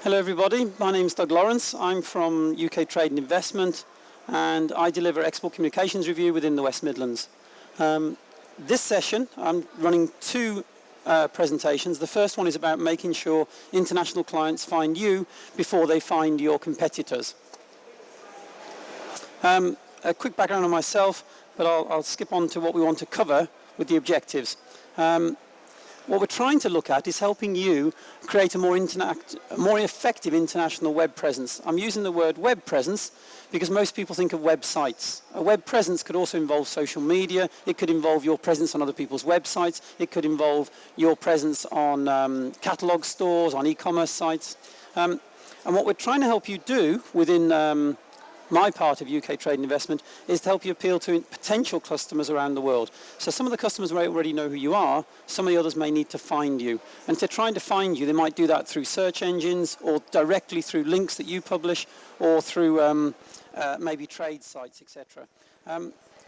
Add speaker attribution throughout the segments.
Speaker 1: Hello everybody, my name is Doug Lawrence. I'm from UKTI Investment and I deliver export communications review within the West Midlands. This session, I'm running two presentations. The first one is about making sure international clients find you before they find your competitors. A quick background on myself, but I'll skip on to what we want to cover with the objectives. What we're trying to look at is helping you create a more effective international web presence. I'm using the word web presence because most people think of websites. A web presence could also involve social media. It could involve your presence on other people's websites. It could involve your presence on catalog stores, on e-commerce sites. And what we're trying to help you do within my part of UKTI Investment is to help you appeal to potential customers around the world. So some of the customers may already know who you are, some of the others may need to find you. And to try to find you, they might do that through search engines or directly through links that you publish or through maybe trade sites, etc.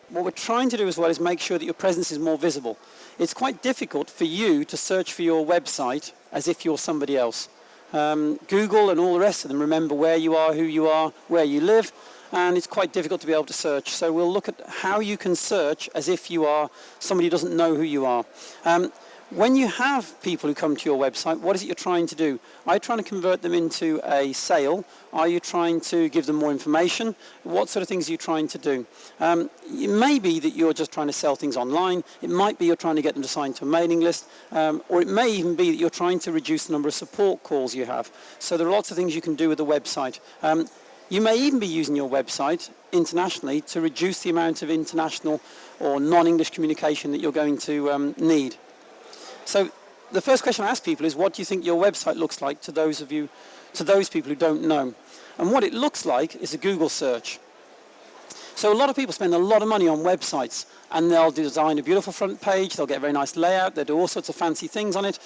Speaker 1: What we're trying to do as well is make sure that your presence is more visible. It's quite difficult for you to search for your website as if you're somebody else. Google and all the rest of them remember where you are, who you are, where you live, and it's quite difficult to be able to search. So we'll look at how you can search as if you are somebody who doesn't know who you are. When you have people who come to your website, what is it you're trying to do? Are you trying to convert them into a sale? Are you trying to give them more information? What sort of things are you trying to do? It may be that you're just trying to sell things online. It might be you're trying to get them to sign to a mailing list. Or it may even be that you're trying to reduce the number of support calls you have. So there are lots of things you can do with the website. You may even be using your website internationally to reduce the amount of international or non-English communication that you're going to need. So the first question I ask people is, what do you think your website looks like to those people who don't know? And what it looks like is a Google search. So a lot of people spend a lot of money on websites, and they'll design a beautiful front page, they'll get a very nice layout, they'll do all sorts of fancy things on it.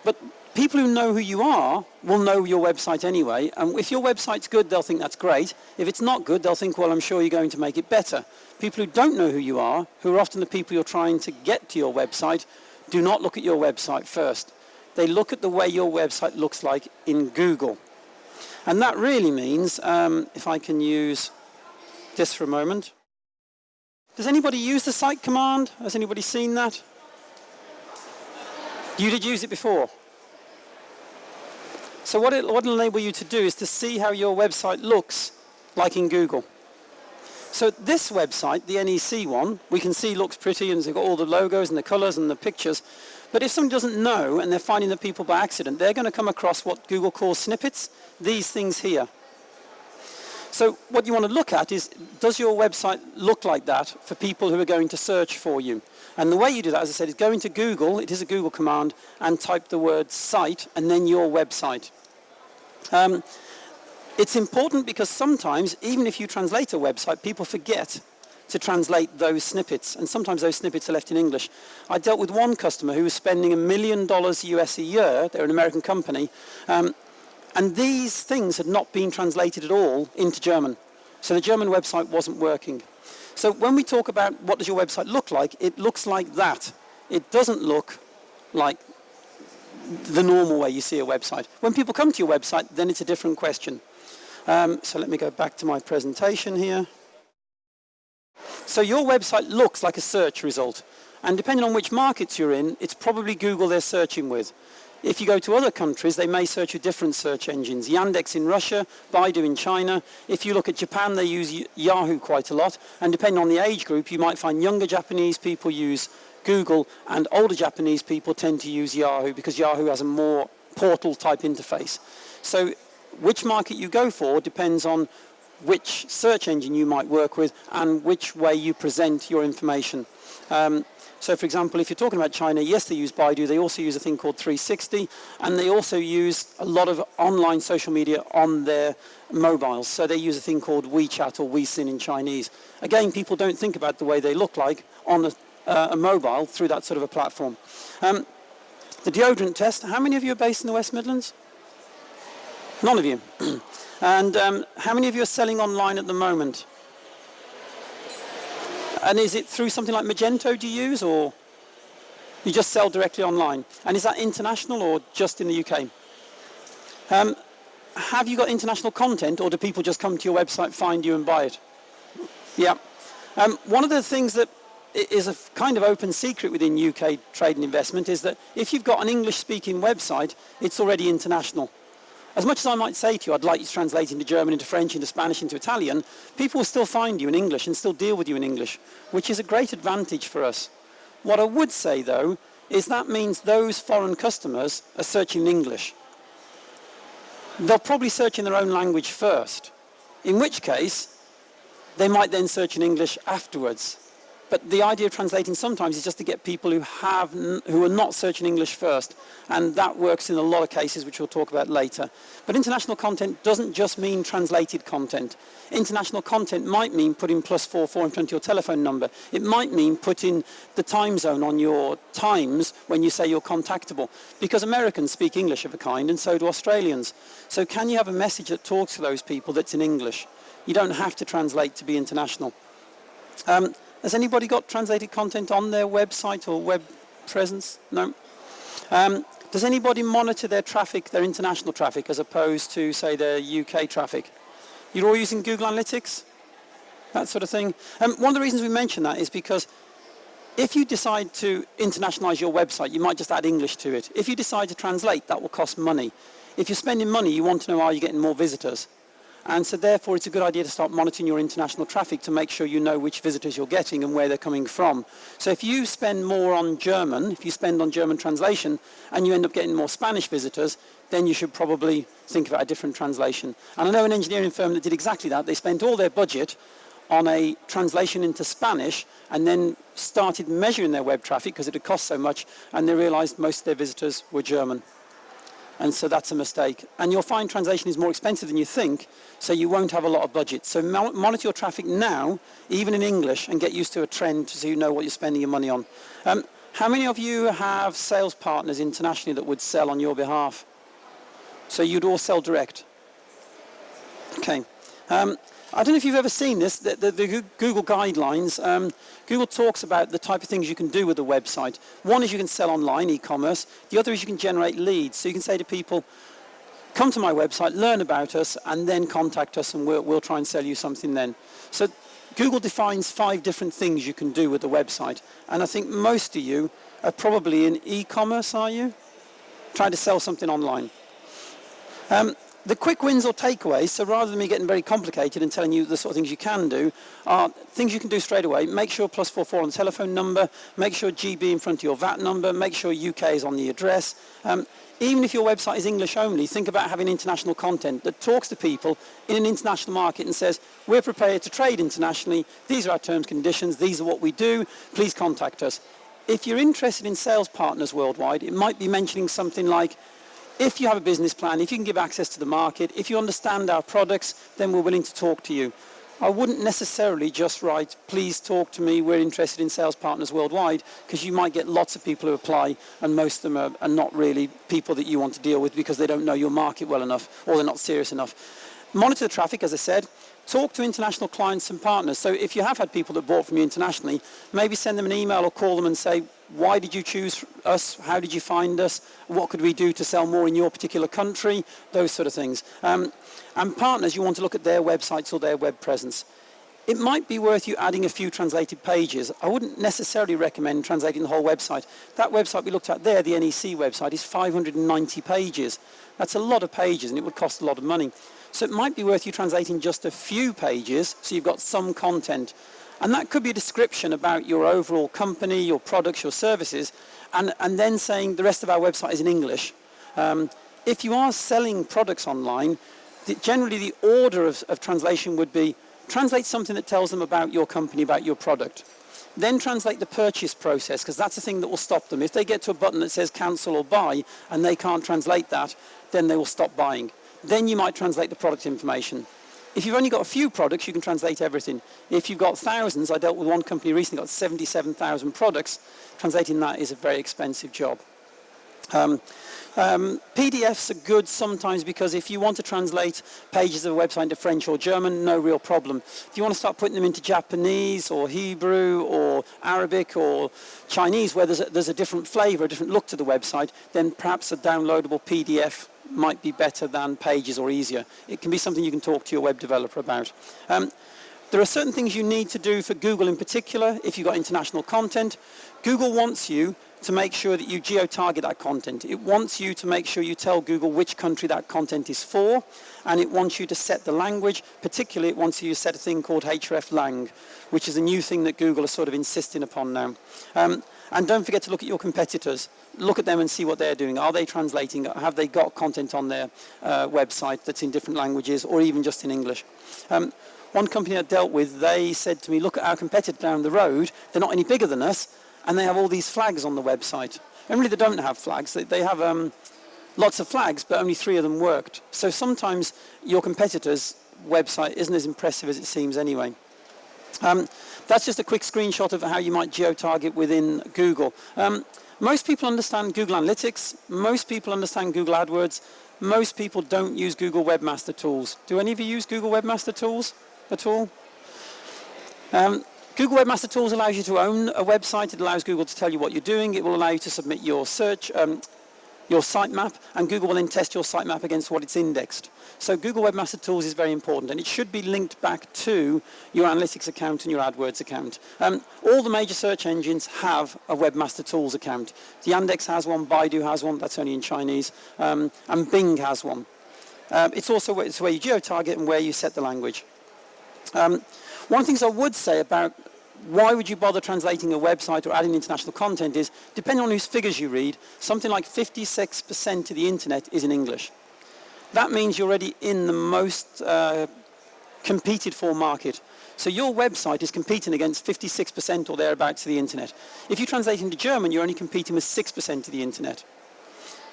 Speaker 1: But people who know who you are will know your website anyway, and if your website's good, they'll think that's great. If it's not good, they'll think, well, I'm sure you're going to make it better. People who don't know who you are, who are often the people you're trying to get to your website, do not look at your website first. They look at the way your website looks like in Google. And that really means, if I can use this for a moment. Does anybody use the site command? Has anybody seen that? You did use it before. So what it'll enable you to do is to see how your website looks like in Google. So this website, the NEC one, we can see looks pretty and it's got all the logos and the colors and the pictures. But if somebody doesn't know and they're finding the people by accident, they're going to come across what Google calls snippets, these things here. So what you want to look at is, does your website look like that for people who are going to search for you? And the way you do that, as I said, is go into Google, it is a Google command, and type the word site and then your website. It's important because sometimes, even if you translate a website, people forget to translate those snippets, and sometimes those snippets are left in English. I dealt with one customer who was spending $1 million US a year, they're an American company, and these things had not been translated at all into German. So the German website wasn't working. So when we talk about what does your website look like, it looks like that. It doesn't look like the normal way you see a website. When people come to your website, then it's a different question. So let me go back to my presentation here. So your website looks like a search result. And depending on which markets you're in, it's probably Google they're searching with. If you go to other countries, they may search with different search engines. Yandex in Russia, Baidu in China. If you look at Japan, they use Yahoo quite a lot. And depending on the age group, you might find younger Japanese people use Google and older Japanese people tend to use Yahoo because Yahoo has a more portal type interface. So which market you go for depends on which search engine you might work with and which way you present your information. So for example, if you're talking about China, yes, they use Baidu, they also use a thing called 360, and they also use a lot of online social media on their mobiles. So they use a thing called WeChat or WeSin in Chinese. Again, people don't think about the way they look like on a mobile through that sort of a platform. The deodorant test, how many of you are based in the West Midlands? None of you. And how many of you are selling online at the moment? And is it through something like Magento do you use, or you just sell directly online? And is that international or just in the UK? have you got international content, or do people just come to your website, find you and buy it? Yeah. One of the things that is a kind of open secret within UK trade and investment is that if you've got an English-speaking website, it's already international. As much as I might say to you, I'd like you to translate into German, into French, into Spanish, into Italian, people will still find you in English and still deal with you in English, which is a great advantage for us. What I would say, though, is that means those foreign customers are searching in English. They'll probably search in their own language first, in which case they might then search in English afterwards. But the idea of translating sometimes is just to get people who are not searching English first, and that works in a lot of cases, which we'll talk about later. But international content doesn't just mean translated content. International content might mean putting +44 in front of your telephone number. It might mean putting the time zone on your times when you say you're contactable, because Americans speak English of a kind, and so do Australians. So can you have a message that talks to those people that's in English? You don't have to translate to be international. Has anybody got translated content on their website or web presence? No? Does anybody monitor their traffic, their international traffic, as opposed to, say, their UK traffic? You're all using Google Analytics? That sort of thing? One of the reasons we mention that is because if you decide to internationalize your website, you might just add English to it. If you decide to translate, that will cost money. If you're spending money, you want to know, are you getting more visitors? And so therefore it's a good idea to start monitoring your international traffic to make sure you know which visitors you're getting and where they're coming from. So if you spend more on German, if you spend on German translation and you end up getting more Spanish visitors, then you should probably think about a different translation. And I know an engineering firm that did exactly that. They spent all their budget on a translation into Spanish and then started measuring their web traffic because it had cost so much, and they realized most of their visitors were German. And so that's a mistake. And you'll find translation is more expensive than you think, so you won't have a lot of budget. So monitor your traffic now, even in English, and get used to a trend so you know what you're spending your money on. How many of you have sales partners internationally that would sell on your behalf? So you'd all sell direct? Okay. I don't know if you've ever seen this, the Google guidelines. Google talks about the type of things you can do with a website. One is you can sell online, e-commerce. The other is you can generate leads. So you can say to people, come to my website, learn about us, and then contact us, and we'll try and sell you something then. So Google defines 5 different things you can do with a website. And I think most of you are probably in e-commerce, are you? Trying to sell something online. The quick wins or takeaways, so rather than me getting very complicated and telling you the sort of things you can do, are things you can do straight away. Make sure +44 on the telephone number, make sure GB in front of your VAT number, make sure UK is on the address. Even if your website is English only, think about having international content that talks to people in an international market and says, we're prepared to trade internationally, these are our terms and conditions, these are what we do, please contact us. If you're interested in sales partners worldwide, it might be mentioning something like, if you have a business plan, if you can give access to the market, if you understand our products, then we're willing to talk to you. I wouldn't necessarily just write, please talk to me, we're interested in sales partners worldwide, because you might get lots of people who apply, and most of them are not really people that you want to deal with because they don't know your market well enough, or they're not serious enough. Monitor the traffic, as I said. Talk to international clients and partners. So if you have had people that bought from you internationally, maybe send them an email or call them and say, why did you choose us? How did you find us? What could we do to sell more in your particular country? Those sort of things. And partners, you want to look at their websites or their web presence. It might be worth you adding a few translated pages. I wouldn't necessarily recommend translating the whole website. That website we looked at there, the NEC website, is 590 pages. That's a lot of pages, and it would cost a lot of money. So it might be worth you translating just a few pages so you've got some content. And that could be a description about your overall company, your products, your services, and then saying the rest of our website is in English. If you are selling products online, generally the order of translation would be translate something that tells them about your company, about your product. Then translate the purchase process, because that's the thing that will stop them. If they get to a button that says cancel or buy and they can't translate that, then they will stop buying. Then you might translate the product information. If you've only got a few products, you can translate everything. If you've got thousands, I dealt with one company recently, got 77,000 products. Translating that is a very expensive job. PDFs are good sometimes because if you want to translate pages of a website into French or German, no real problem. If you want to start putting them into Japanese or Hebrew or Arabic or Chinese, where there's a different flavor, a different look to the website, then perhaps a downloadable PDF might be better than Pages or easier. It can be something you can talk to your web developer about. There are certain things you need to do for Google in particular. If you've got international content, Google wants you to make sure that you geo-target that content. It wants you to make sure you tell Google which country that content is for, and it wants you to set the language. Particularly, it wants you to set a thing called hreflang, which is a new thing that Google is sort of insisting upon now. And don't forget to look at your competitors. Look at them and see what they're doing. Are they translating? Have they got content on their website that's in different languages or even just in English? One company I dealt with, they said to me, look at our competitor down the road. They're not any bigger than us, and they have all these flags on the website. And really, they don't have flags. They have lots of flags, but only 3 of them worked. So sometimes your competitor's website isn't as impressive as it seems anyway. That's just a quick screenshot of how you might geo-target within Google. Most people understand Google Analytics. Most people understand Google AdWords. Most people don't use Google Webmaster Tools. Do any of you use Google Webmaster Tools at all? Google Webmaster Tools allows you to own a website. It allows Google to tell you what you're doing. It will allow you to submit your search, your sitemap, and Google will then test your sitemap against what it's indexed. So Google Webmaster Tools is very important, and it should be linked back to your Analytics account and your AdWords account. All the major search engines have a Webmaster Tools account. Yandex has one, Baidu has one, that's only in Chinese, and Bing has one. It's also where you geo-target and where you set the language. One of the things I would say about why would you bother translating a website or adding international content is, depending on whose figures you read, something like 56% of the internet is in English. That means you're already in the most competed for market. So your website is competing against 56% or thereabouts of the internet. If you translate into German, you're only competing with 6% of the internet.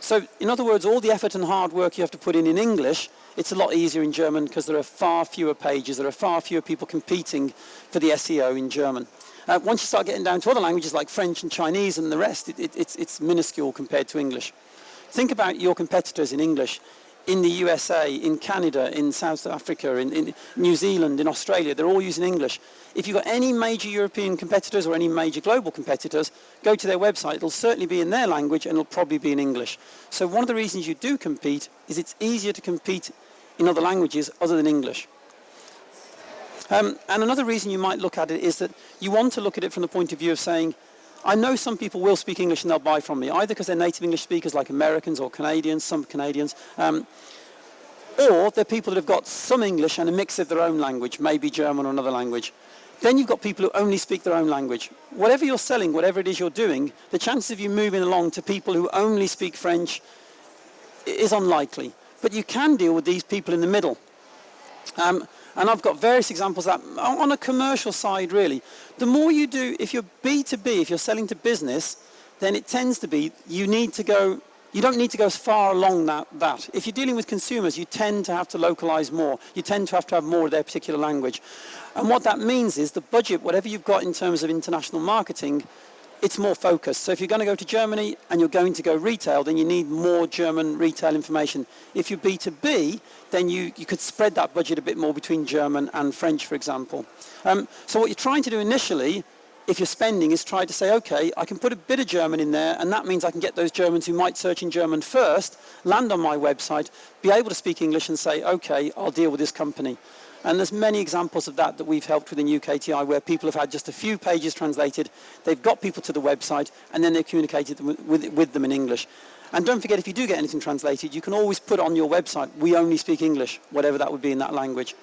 Speaker 1: So in other words, all the effort and hard work you have to put in English, it's a lot easier in German because there are far fewer pages, there are far fewer people competing for the SEO in German. Once you start getting down to other languages like French and Chinese and the rest, it's minuscule compared to English. Think about your competitors in English. In the USA, in Canada, in South Africa, in New Zealand, in Australia, they're all using English. If you've got any major European competitors or any major global competitors, go to their website. It'll certainly be in their language and it'll probably be in English. So one of the reasons you do compete is it's easier to compete in other languages other than English. And another reason you might look at it is that you want to look at it from the point of view of saying, I know some people will speak English and they'll buy from me, either because they're native English speakers like Americans or Canadians, some Canadians, or they're people that have got some English and a mix of their own language, maybe German or another language. Then you've got people who only speak their own language. Whatever you're selling, whatever it is you're doing, the chances of you moving along to people who only speak French is unlikely. But you can deal with these people in the middle. And I've got various examples of that on a commercial side, really. The more you do, if you're B2B, if you're selling to business, then it tends to be you don't need to go as far along that. If you're dealing with consumers, you tend to have to localize more. You tend to have more of their particular language. And what that means is the budget, whatever you've got in terms of international marketing, it's more focused. So if you're going to go to Germany and you're going to go retail, then you need more German retail information. If you're B2B, then you could spread that budget a bit more between German and French, for example. So what you're trying to do initially, if you're spending, is try to say, okay, I can put a bit of German in there, and that means I can get those Germans who might search in German first, land on my website, be able to speak English and say, okay, I'll deal with this company. And there's many examples of that we've helped with in UKTI where people have had just a few pages translated, they've got people to the website, and then they've communicated with them in English. And don't forget, if you do get anything translated, you can always put on your website, we only speak English, whatever that would be in that language.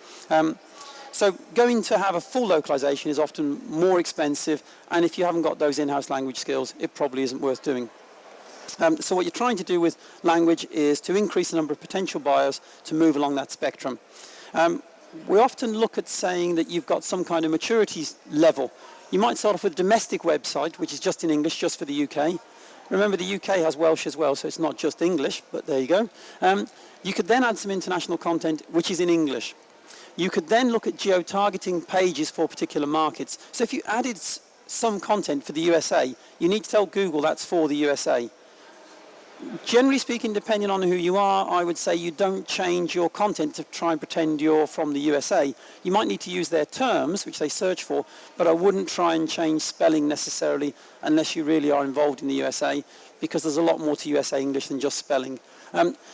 Speaker 1: So going to have a full localization is often more expensive, and if you haven't got those in-house language skills, it probably isn't worth doing. So what you're trying to do with language is to increase the number of potential buyers to move along that spectrum. We often look at saying that you've got some kind of maturity level. You might start off with a domestic website, which is just in English, just for the UK. Remember, the UK has Welsh as well, so it's not just English, but there you go. You could then add some international content, which is in English. You could then look at geo-targeting pages for particular markets. So if you added some content for the USA, you need to tell Google that's for the USA. Generally speaking, depending on who you are, I would say you don't change your content to try and pretend you're from the USA. You might need to use their terms, which they search for, but I wouldn't try and change spelling necessarily unless you really are involved in the USA, because there's a lot more to USA English than just spelling.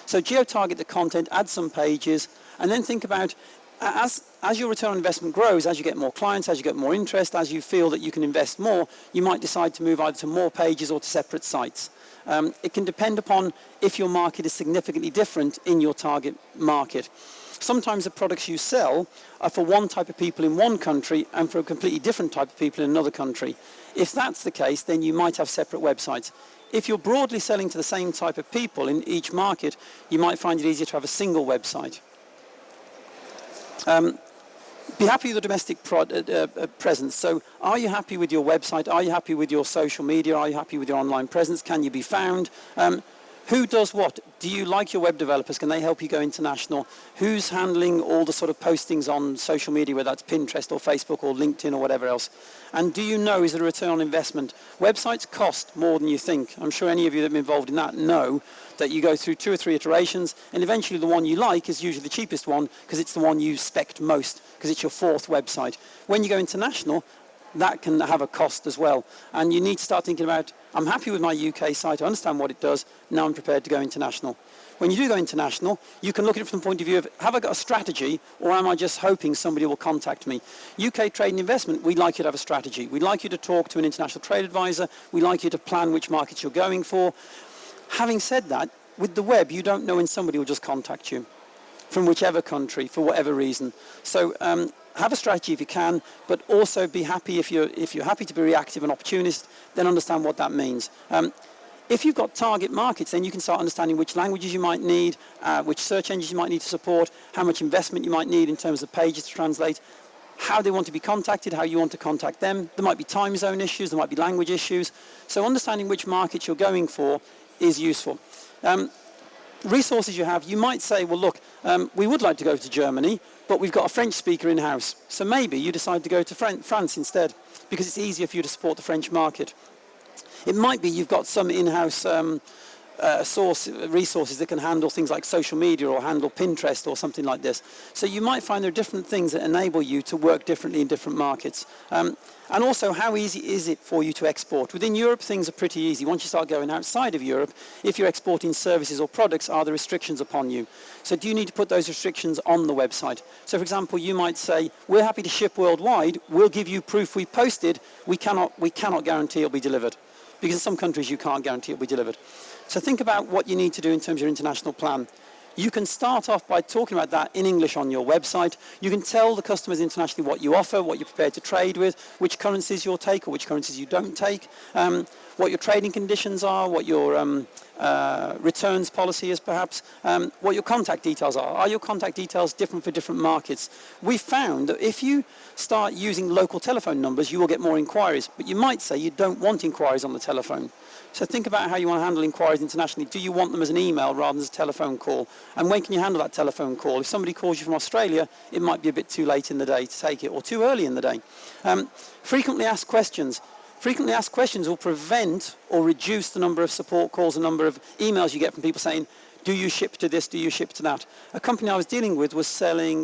Speaker 1: So geo-target the content, add some pages, and then think about, as your return on investment grows, as you get more clients, as you get more interest, as you feel that you can invest more, you might decide to move either to more pages or to separate sites. It can depend upon if your market is significantly different in your target market. Sometimes the products you sell are for one type of people in one country and for a completely different type of people in another country. If that's the case, then you might have separate websites. If you're broadly selling to the same type of people in each market, you might find it easier to have a single website. Be happy with the domestic presence. So are you happy with your website? Are you happy with your social media? Are you happy with your online presence? Can you be found? Who does what? Do you like your web developers? Can they help you go international? Who's handling all the sort of postings on social media, whether that's Pinterest or Facebook or LinkedIn or whatever else? And do you know, is there a return on investment? Websites cost more than you think. I'm sure any of you that have been involved in that know that you go through 2 or 3 iterations, and eventually the one you like is usually the cheapest one because it's the one you spec'd most, because it's your 4th website. When you go international, that can have a cost as well. And you need to start thinking about, I'm happy with my UK site, I understand what it does, now I'm prepared to go international. When you do go international, you can look at it from the point of view of, have I got a strategy, or am I just hoping somebody will contact me? UK Trade and Investment, we'd like you to have a strategy. We'd like you to talk to an international trade advisor. We'd like you to plan which markets you're going for. Having said that, with the web, you don't know when somebody will just contact you from whichever country, for whatever reason. So have a strategy if you can, but also be happy if you're happy to be reactive and opportunist, then understand what that means. If you've got target markets, then you can start understanding which languages you might need, which search engines you might need to support, how much investment you might need in terms of pages to translate, how they want to be contacted, how you want to contact them. There might be time zone issues, there might be language issues. So understanding which markets you're going for is useful. Resources you have, you might say, well, look, we would like to go to Germany, but we've got a French speaker in-house. So maybe you decide to go to France instead, because it's easier for you to support the French market. It might be you've got some in-house resources that can handle things like social media or handle Pinterest or something like this. So you might find there are different things that enable you to work differently in different markets. And also, how easy is it for you to export? Within Europe, things are pretty easy. Once you start going outside of Europe, if you're exporting services or products, are there restrictions upon you? So do you need to put those restrictions on the website? So, for example, you might say, we're happy to ship worldwide. We'll give you proof we posted. We cannot guarantee it'll be delivered. Because in some countries, you can't guarantee it'll be delivered. So think about what you need to do in terms of your international plan. You can start off by talking about that in English on your website. You can tell the customers internationally what you offer, what you're prepared to trade with, which currencies you'll take or which currencies you don't take, what your trading conditions are, what your returns policy is perhaps, what your contact details are. Are your contact details different for different markets? We found that if you start using local telephone numbers, you will get more inquiries, but you might say you don't want inquiries on the telephone. So think about how you want to handle inquiries internationally. Do you want them as an email rather than as a telephone call? And when can you handle that telephone call? If somebody calls you from Australia, it might be a bit too late in the day to take it, or too early in the day. Frequently asked questions. Frequently asked questions will prevent or reduce the number of support calls, the number of emails you get from people saying, do you ship to this, do you ship to that? A company I was dealing with was selling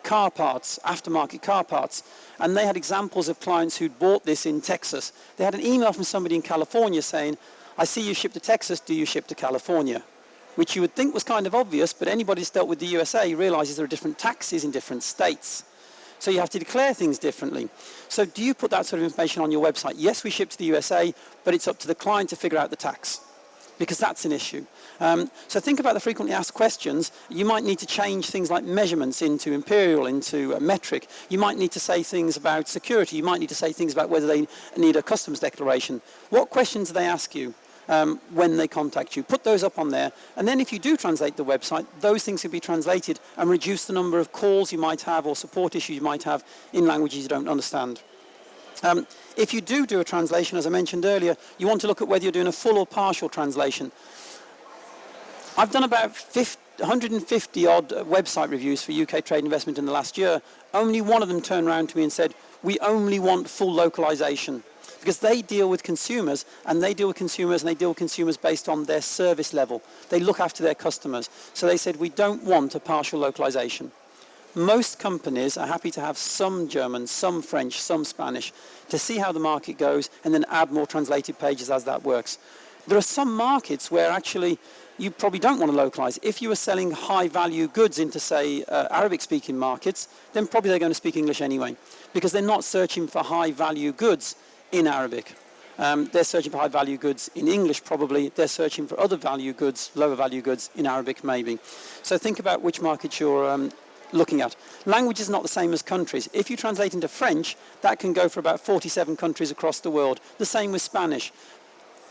Speaker 1: car parts, aftermarket car parts, and they had examples of clients who'd bought this in Texas. They had an email from somebody in California saying, I see you ship to Texas, do you ship to California? Which you would think was kind of obvious, but anybody who's dealt with the USA realizes there are different taxes in different states. So you have to declare things differently. So do you put that sort of information on your website? Yes, we ship to the USA, but it's up to the client to figure out the tax, because that's an issue. So think about the frequently asked questions. You might need to change things like measurements into imperial, into metric. You might need to say things about security. You might need to say things about whether they need a customs declaration. What questions do they ask you when they contact you? Put those up on there. And then if you do translate the website, those things can be translated and reduce the number of calls you might have or support issues you might have in languages you don't understand. If you do a translation, as I mentioned earlier, you want to look at whether you're doing a full or partial translation. I've done about 150 odd website reviews for UK Trade and Investment in the last year. Only one of them turned around to me and said, we only want full localization. Because they deal with consumers, and they deal with consumers based on their service level. They look after their customers. So they said, we don't want a partial localization. Most companies are happy to have some German, some French, some Spanish to see how the market goes and then add more translated pages as that works. There are some markets where actually you probably don't want to localize. If you were selling high value goods into, say, Arabic speaking markets, then probably they're going to speak English anyway, because they're not searching for high value goods in Arabic. They're searching for high value goods in English probably. They're searching for other value goods, lower value goods in Arabic maybe. So think about which markets you're looking at. Language is not the same as countries. If you translate into French, that can go for about 47 countries across the world. The same with Spanish.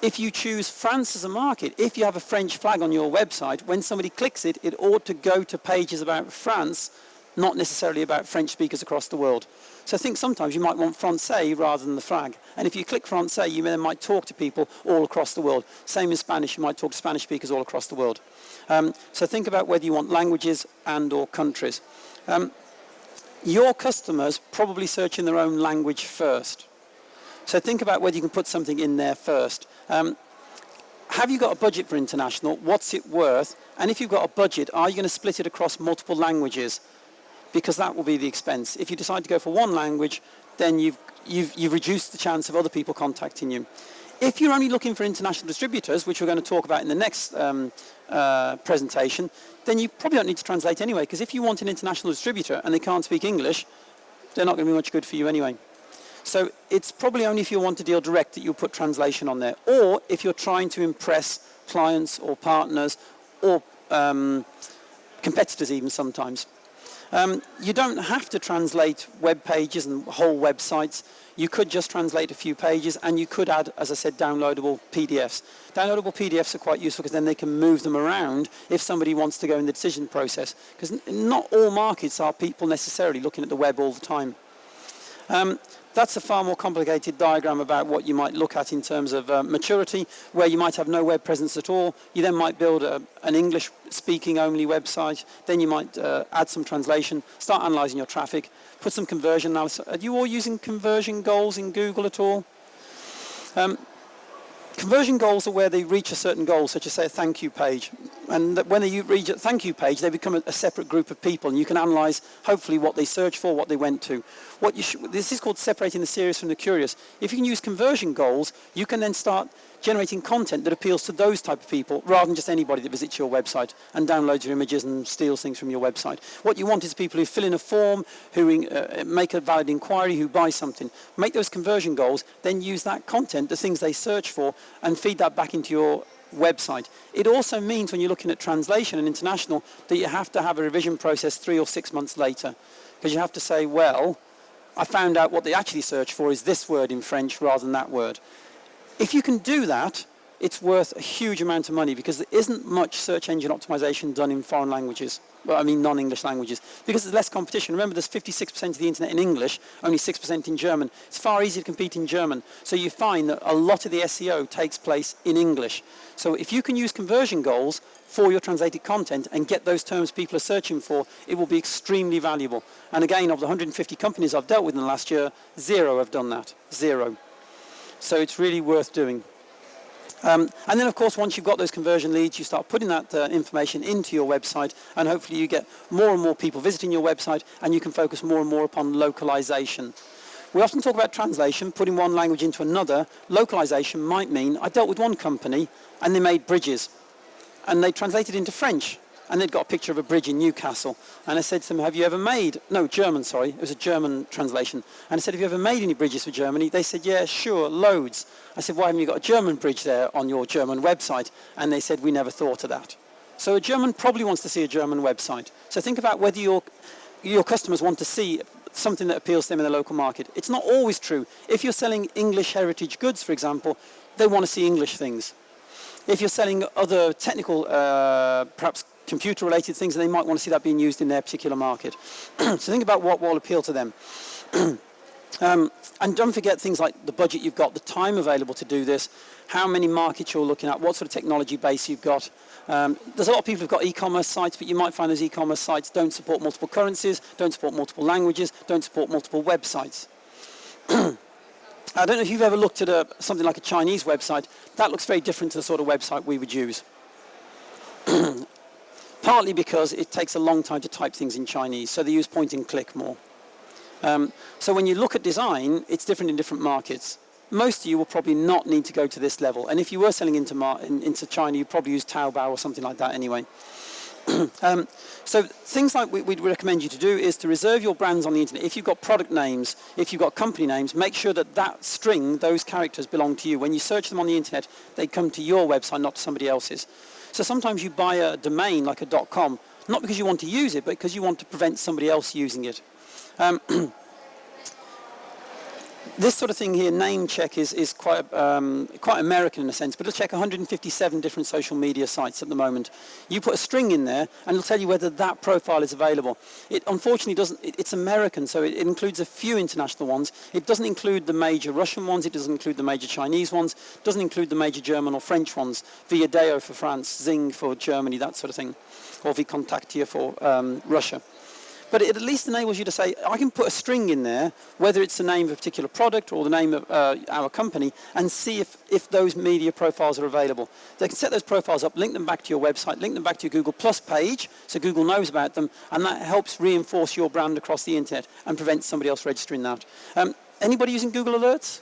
Speaker 1: If you choose France as a market, if you have a French flag on your website, when somebody clicks it, it ought to go to pages about France, not necessarily about French speakers across the world. So I think sometimes you might want Francais rather than the flag. And if you click Francais, you then might talk to people all across the world. Same in Spanish, you might talk to Spanish speakers all across the world. So think about whether you want languages and or countries. Your customers probably search in their own language first. So think about whether you can put something in there first. Have you got a budget for international? What's it worth? And if you've got a budget, are you going to split it across multiple languages? Because that will be the expense. If you decide to go for one language, then you've reduced the chance of other people contacting you. If you're only looking for international distributors, which we're going to talk about in the next presentation, then you probably don't need to translate anyway, because if you want an international distributor and they can't speak English, they're not going to be much good for you anyway. So it's probably only if you want to deal direct that you'll put translation on there, or if you're trying to impress clients or partners or competitors even sometimes. You don't have to translate web pages and whole websites. You could just translate a few pages, and you could add, as I said, downloadable PDFs. Downloadable PDFs are quite useful because then they can move them around if somebody wants to go in the decision process, because not all markets are people necessarily looking at the web all the time. That's a far more complicated diagram about what you might look at in terms of maturity, where you might have no web presence at all. You then might build an English-speaking only website. Then you might add some translation, start analyzing your traffic, put some conversion analysis. Are you all using conversion goals in Google at all? Conversion goals are where they reach a certain goal, such as, say, a thank you page. And when they reach a thank you page, they become a separate group of people, and you can analyze, hopefully, what they searched for, what they went to. This is called separating the serious from the curious. If you can use conversion goals, you can then start generating content that appeals to those type of people, rather than just anybody that visits your website and downloads your images and steals things from your website. What you want is people who fill in a form, who make a valid inquiry, who buy something. Make those conversion goals, then use that content, the things they search for, and feed that back into your website. It also means when you're looking at translation and international that you have to have a revision process 3 or 6 months later, because you have to say, well, I found out what they actually search for is this word in French rather than that word. If you can do that, it's worth a huge amount of money, because there isn't much search engine optimization done in foreign languages. Well, I mean non-English languages, because there's less competition. Remember, there's 56% of the internet in English, only 6% in German. It's far easier to compete in German. So you find that a lot of the SEO takes place in English. So if you can use conversion goals for your translated content and get those terms people are searching for, it will be extremely valuable. And again, of the 150 companies I've dealt with in the last year, 0 have done that. 0. So it's really worth doing. And then, of course, once you've got those conversion leads, you start putting that information into your website, and hopefully you get more and more people visiting your website, and you can focus more and more upon localization. We often talk about translation, putting one language into another. Localization might mean, I dealt with one company, and they made bridges, and they translated into French, and they'd got a picture of a bridge in Newcastle. And I said to them, have you ever made, no, German, sorry, it was a German translation. And I said, have you ever made any bridges for Germany? They said, yeah, sure, loads. I said, why haven't you got a German bridge there on your German website? And they said, we never thought of that. So a German probably wants to see a German website. So think about whether your customers want to see something that appeals to them in the local market. It's not always true. If you're selling English heritage goods, for example, they want to see English things. If you're selling other technical, perhaps computer-related things, they might want to see that being used in their particular market. So think about what will appeal to them. And don't forget things like the budget you've got, the time available to do this, how many markets you're looking at, what sort of technology base you've got. There's a lot of people who've got e-commerce sites, but you might find those e-commerce sites don't support multiple currencies, don't support multiple languages, don't support multiple websites. I don't know if you've ever looked at something like a Chinese website. That looks very different to the sort of website we would use. Partly because it takes a long time to type things in Chinese, so they use point and click more. So when you look at design, it's different in different markets. most of you will probably not need to go to this level. And if you were selling into China, you'd probably use Taobao or something like that anyway. So things like we'd recommend you to do is to reserve your brands on the internet. If you've got product names, if you've got company names, make sure that that string, those characters belong to you. When you search them on the internet, they come to your website, not to somebody else's. So sometimes you buy a domain like a .com, not because you want to use it, but because you want to prevent somebody else using it. This sort of thing here, name check, is quite American in a sense, but it'll check 157 different social media sites at the moment. You put a string in there, and it'll tell you whether that profile is available. It unfortunately doesn't. It's American, so it includes a few international ones. It doesn't include the major Russian ones. It doesn't include the major Chinese ones. It doesn't include the major German or French ones. Viadeo for France, Zing for Germany, that sort of thing, or Vkontakte for Russia. But it at least enables you to say, I can put a string in there, whether it's the name of a particular product or the name of our company, and see if those media profiles are available. They can set those profiles up, link them back to your website, link them back to your Google Plus page, so Google knows about them, and that helps reinforce your brand across the internet and prevent somebody else registering that. Anybody using Google Alerts?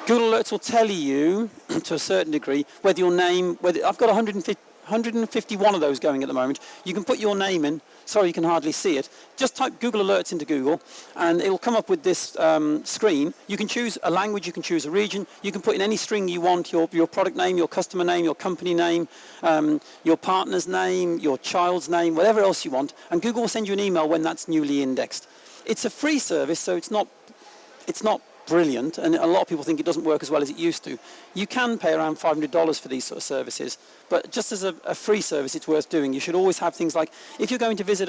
Speaker 1: Google Alerts will tell you, to a certain degree, whether your name, I've got 151 of those going at the moment. You can put your name in. Sorry, you can hardly see it. Just type Google Alerts into Google, and it will come up with this screen. You can choose a language, you can choose a region, you can put in any string you want, your product name, your customer name, your company name, your partner's name, your child's name, whatever else you want, and Google will send you an email when that's newly indexed. It's a free service, so it's not brilliant, and a lot of people think it doesn't work as well as it used to. You can pay around $500 for these sort of services, but just as a free service, it's worth doing. You should always have things like, if you're going to visit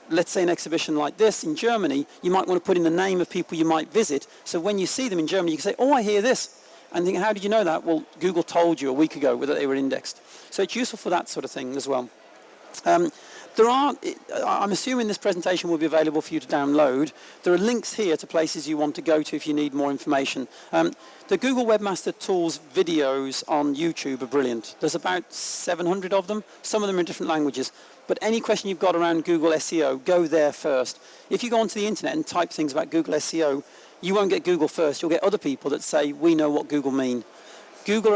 Speaker 1: let's say an exhibition like this in Germany, you might want to put in the name of people you might visit, so when you see them in Germany, you can say, oh, I hear this, and think, how did you know that? Well, Google told you a week ago whether they were indexed. So it's useful for that sort of thing as well. I'm assuming this presentation will be available for you to download. There are links here to places you want to go to if you need more information. The Google Webmaster Tools videos on YouTube are brilliant. There's about 700 of them. Some of them are in different languages. But any question you've got around Google SEO, go there first. If you go onto the internet and type things about Google SEO, you won't get Google first. You'll get other people that say, we know what Google mean. Google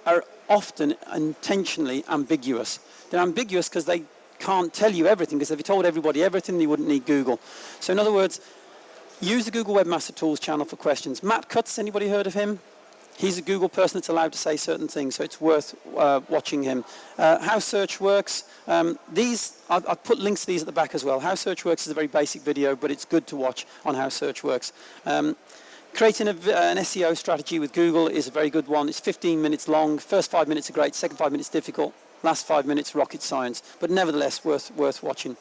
Speaker 1: are often intentionally ambiguous. They're ambiguous because they can't tell you everything, because if you told everybody everything, you wouldn't need Google. So in other words, use the Google Webmaster Tools channel for questions. Matt Cutts, anybody heard of him? He's a Google person that's allowed to say certain things, so it's worth watching him. How Search Works, I've put links to these at the back as well. How Search Works is a very basic video, but it's good to watch on how search works. Creating an SEO strategy with Google is a very good one. It's 15 minutes long. First 5 minutes are great, second 5 minutes difficult. Last 5 minutes, rocket science, but nevertheless worth watching.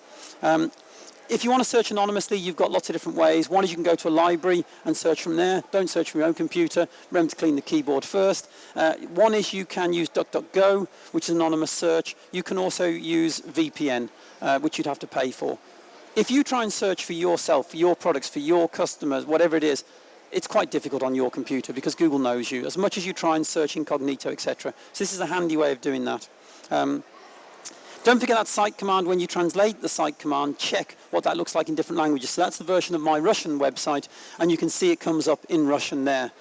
Speaker 1: If you want to search anonymously, you've got lots of different ways. One is you can go to a library and search from there. Don't search from your own computer. Remember to clean the keyboard first. One is you can use DuckDuckGo, which is anonymous search. You can also use VPN, which you'd have to pay for. If you try and search for yourself, for your products, for your customers, whatever it is, it's quite difficult on your computer because Google knows you, as much as you try and search incognito, etc. So this is a handy way of doing that. Don't forget that site command. When you translate the site command, check what that looks like in different languages. So that's the version of my Russian website, and you can see it comes up in Russian there.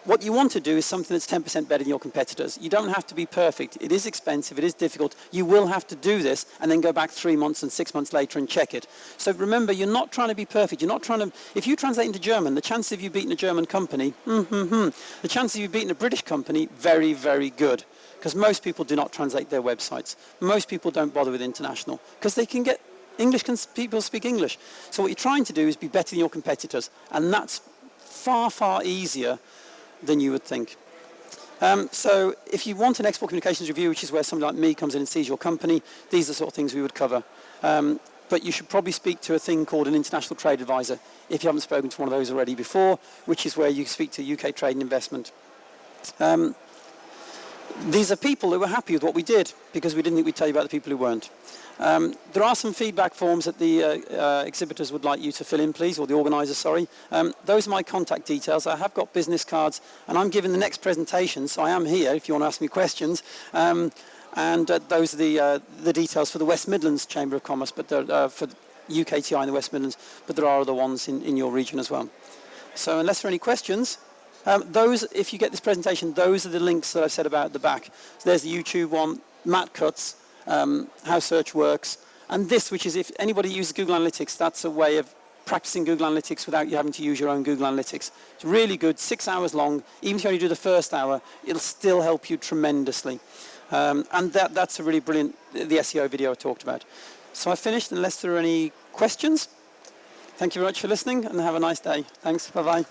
Speaker 1: What you want to do is something that's 10% better than your competitors. You don't have to be perfect. It is expensive. It is difficult. You will have to do this and then go back 3 months and 6 months later and check it. So remember, you're not trying to be perfect. You're not trying to... If you translate into German, the chances of you beating a German company, the chances of you beating a British company, very, very good. Because most people do not translate their websites. Most people don't bother with international because they can get English, people speak English. So what you're trying to do is be better than your competitors. And that's far, far easier than you would think. So if you want an export communications review, which is where somebody like me comes in and sees your company, these are the sort of things we would cover. But you should probably speak to a thing called an international trade advisor if you haven't spoken to one of those already before, which is where you speak to UK Trade and Investment. These are people who were happy with what we did because we didn't think we'd tell you about the people who weren't. There are some feedback forms that the exhibitors would like you to fill in, please, or the organisers, sorry. Those are my contact details. I have got business cards, and I'm giving the next presentation, so I am here if you want to ask me questions. And those are the details for the West Midlands Chamber of Commerce, but for UKTI in the West Midlands, but there are other ones in your region as well. So unless there are any questions, those, if you get this presentation, those are the links that I said about at the back. So there's the YouTube one, Matt Cuts, how search works, and this, which is if anybody uses Google Analytics, that's a way of practicing Google Analytics without you having to use your own Google Analytics. It's really good, 6 hours long. Even if you only do the first hour, it'll still help you tremendously. And that's a really brilliant, the SEO video I talked about. So I finished, unless there are any questions. Thank you very much for listening, and have a nice day. Thanks, bye-bye.